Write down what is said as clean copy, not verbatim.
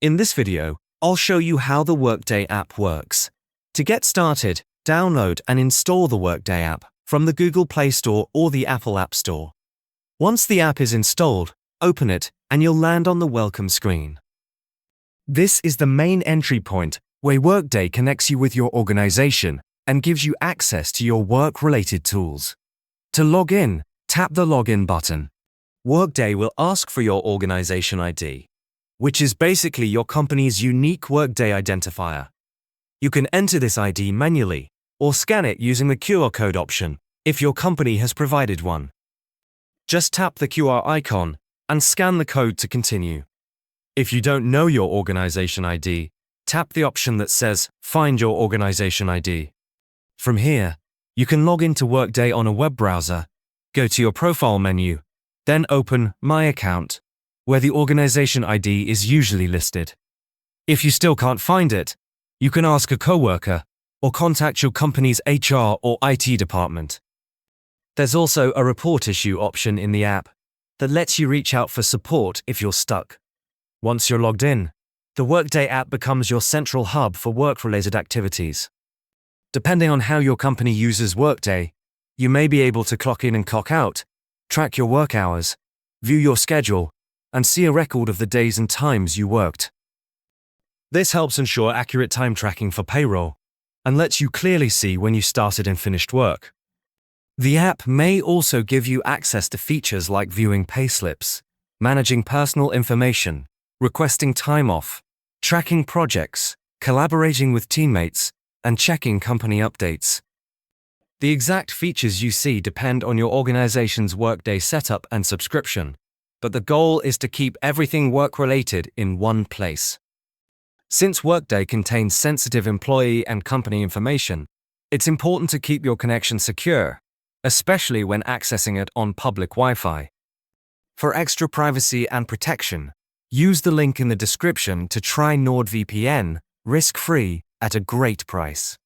In this video, I'll show you how the Workday app works. To get started, download and install the Workday app from the Google Play Store or the Apple App Store. Once the app is installed, open it and you'll land on the welcome screen. This is the main entry point where Workday connects you with your organization and gives you access to your work-related tools. To log in, tap the Login button. Workday will ask for your organization ID, which is basically your company's unique Workday identifier. You can enter this ID manually or scan it using the QR code option if your company has provided one. Just tap the QR icon and scan the code to continue. If you don't know your organization ID, tap the option that says Find your organization ID. From here, you can log into Workday on a web browser, go to your profile menu, then open My Account, where the organization ID is usually listed. If you still can't find it, you can ask a coworker or contact your company's HR or IT department. There's also a report issue option in the app that lets you reach out for support if you're stuck. Once you're logged in, the Workday app becomes your central hub for work-related activities. Depending on how your company uses Workday, you may be able to clock in and clock out, track your work hours, view your schedule, and see a record of the days and times you worked. This helps ensure accurate time tracking for payroll and lets you clearly see when you started and finished work. The app may also give you access to features like viewing payslips, managing personal information, requesting time off, tracking projects, collaborating with teammates, and checking company updates. The exact features you see depend on your organization's Workday setup and subscription, but the goal is to keep everything work-related in one place. Since Workday contains sensitive employee and company information, it's important to keep your connection secure, especially when accessing it on public Wi-Fi. For extra privacy and protection, use the link in the description to try NordVPN, risk-free, at a great price.